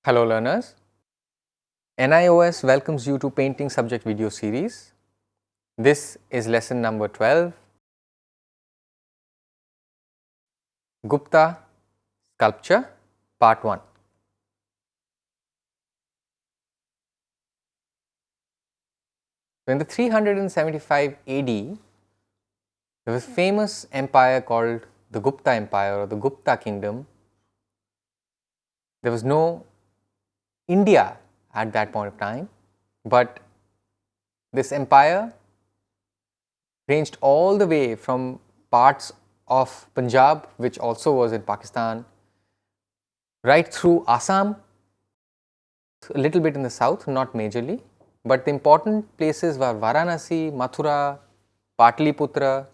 Hello learners, NIOS welcomes you to Painting Subject Video Series. This is lesson number 12, Gupta Sculpture Part 1. In the 375 AD, there was a famous empire called the Gupta Empire or the Gupta Kingdom. There was no India at that point of time, but this empire ranged all the way from parts of Punjab, which also was in Pakistan, right through Assam, a little bit in the south, not majorly, but the important places were Varanasi, Mathura, Pataliputra.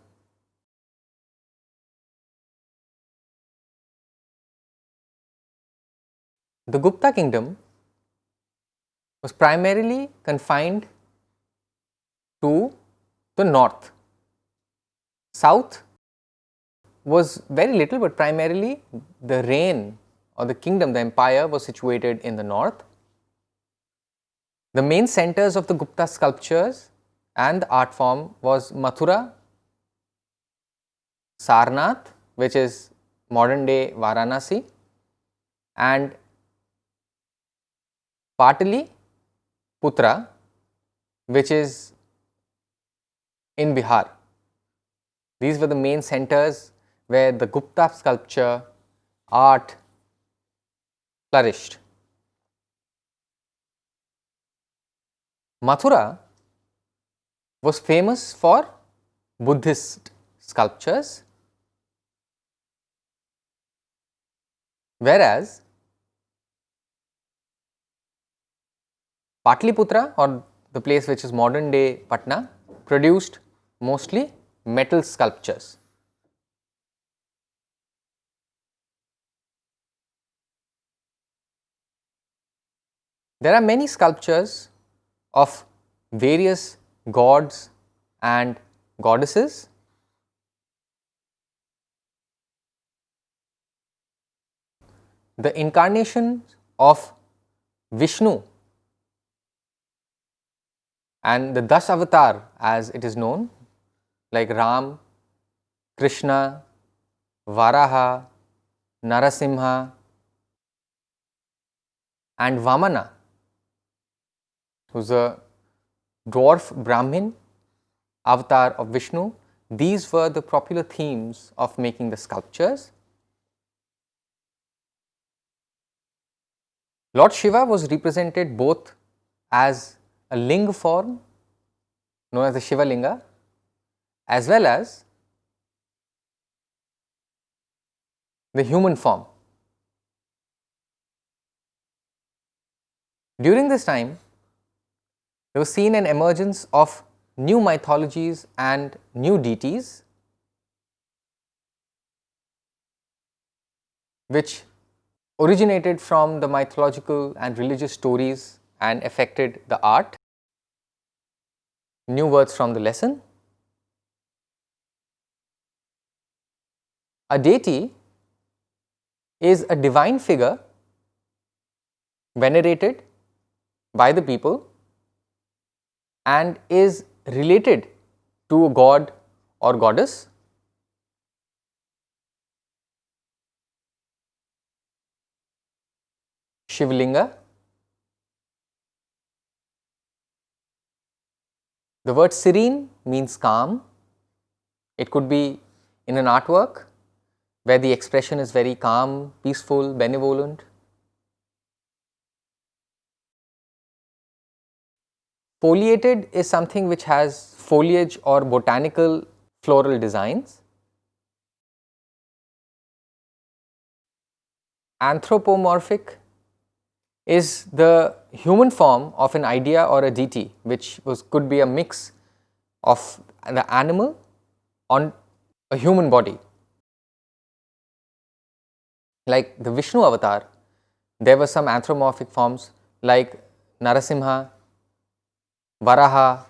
The Gupta kingdom was primarily confined to the north. South was very little, but primarily the reign or the kingdom, the empire was situated in the north. The main centers of the Gupta sculptures and the art form was Mathura, Sarnath, which is modern day Varanasi, and Pataliputra, which is in Bihar. These were the main centers where the Gupta sculpture art flourished. Mathura was famous for Buddhist sculptures, whereas Pataliputra, or the place which is modern day Patna, produced mostly metal sculptures. There are many sculptures of various gods and goddesses. The incarnation of Vishnu and the Das avatar, as it is known, like Ram, Krishna, Varaha, Narasimha and Vamana, who's a dwarf Brahmin avatar of Vishnu. These were the popular themes of making the sculptures. Lord Shiva was represented both as a linga form known as the Shiva Linga, as well as the human form. During this time, there was seen an emergence of new mythologies and new deities, which originated from the mythological and religious stories and affected the art. New words from the lesson. A deity is a divine figure venerated by the people and is related to a god or goddess. Shivlinga. The word serene means calm. It could be in an artwork where the expression is very calm, peaceful, benevolent. Foliated is something which has foliage or botanical floral designs. Anthropomorphic is the human form of an idea or a deity, which could be a mix of the animal on a human body. Like the Vishnu avatar, there were some anthropomorphic forms like Narasimha, Varaha,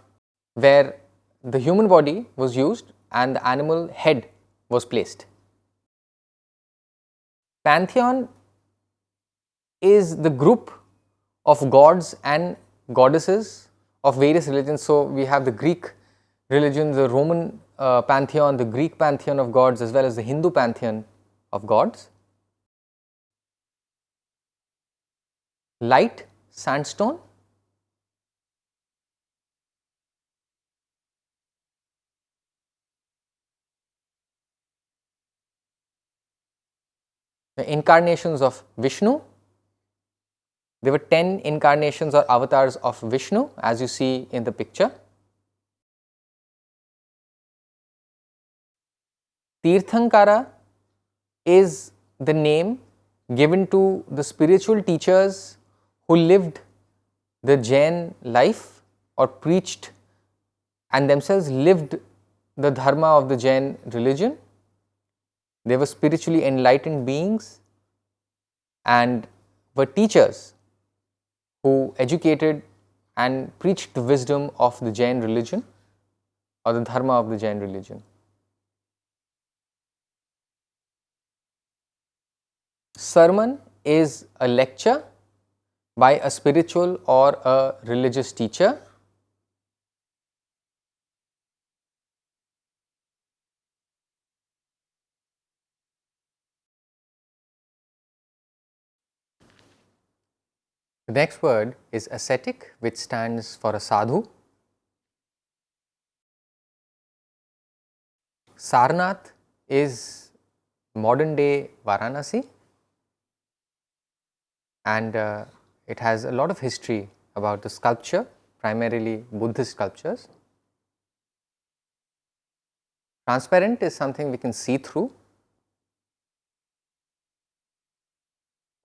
where the human body was used and the animal head was placed. Pantheon is the group of gods and goddesses of various religions. So, we have the Greek religion, the Roman pantheon, the Greek pantheon of gods, as well as the Hindu pantheon of gods. Light sandstone, the incarnations of Vishnu. There were 10 incarnations or avatars of Vishnu, as you see in the picture. Tirthankara is the name given to the spiritual teachers who lived the Jain life or preached and themselves lived the dharma of the Jain religion. They were spiritually enlightened beings and were teachers who educated and preached the wisdom of the Jain religion or the dharma of the Jain religion. Sermon is a lecture by a spiritual or a religious teacher. The next word is ascetic, which stands for a sadhu. Sarnath is modern day Varanasi, and it has a lot of history about the sculpture, primarily Buddhist sculptures. Transparent is something we can see through.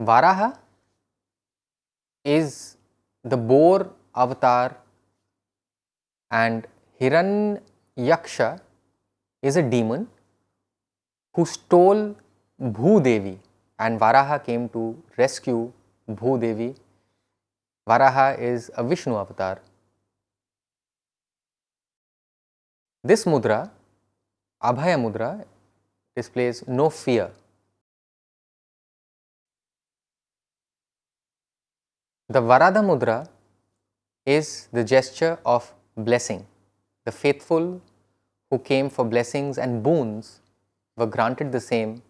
Varaha is the boar avatar, and Hiranyaksha is a demon who stole Bhudevi, and Varaha came to rescue Bhudevi. Varaha is a Vishnu avatar. This mudra, Abhaya mudra, displays no fear. The Varada mudra is the gesture of blessing. The faithful who came for blessings and boons were granted the same,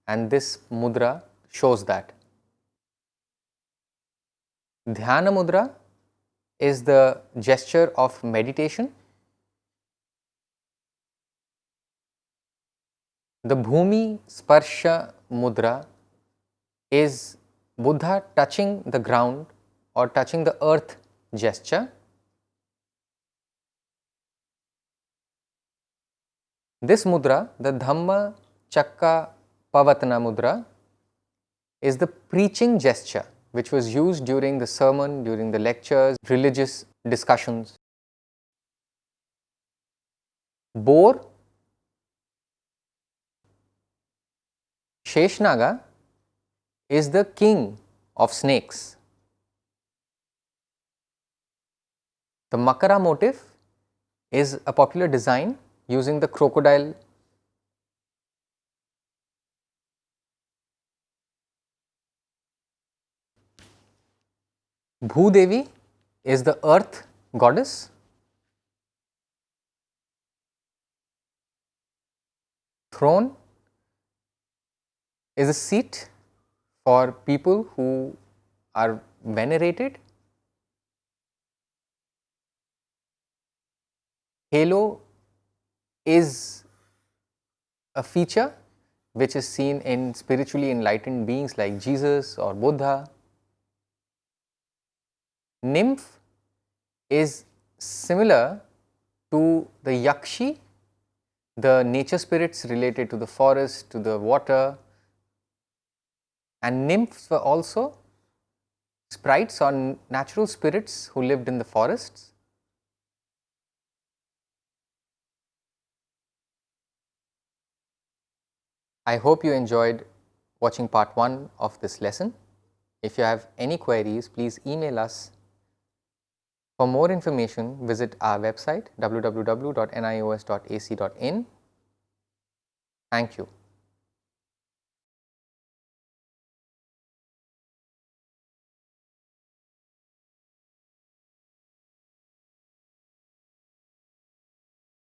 and this mudra shows that. Dhyana mudra is the gesture of meditation. The Bhumi Sparsha mudra is Buddha touching the ground or touching the earth gesture. This mudra, the Dhamma Chakka Pavatana mudra, is the preaching gesture which was used during the sermon, during the lectures, religious discussions. Boar, Sheshnaga is the king of snakes. The Makara motif is a popular design using the crocodile. Bhudevi is the earth goddess. Throne is a seat for people who are venerated. Halo is a feature which is seen in spiritually enlightened beings like Jesus or Buddha. Nymph is similar to the Yakshi, the nature spirits related to the forest, to the water, and nymphs were also sprites or natural spirits who lived in the forests. I hope you enjoyed watching part 1 of this lesson. If you have any queries, please email us. For more information, visit our website www.nios.ac.in. Thank you.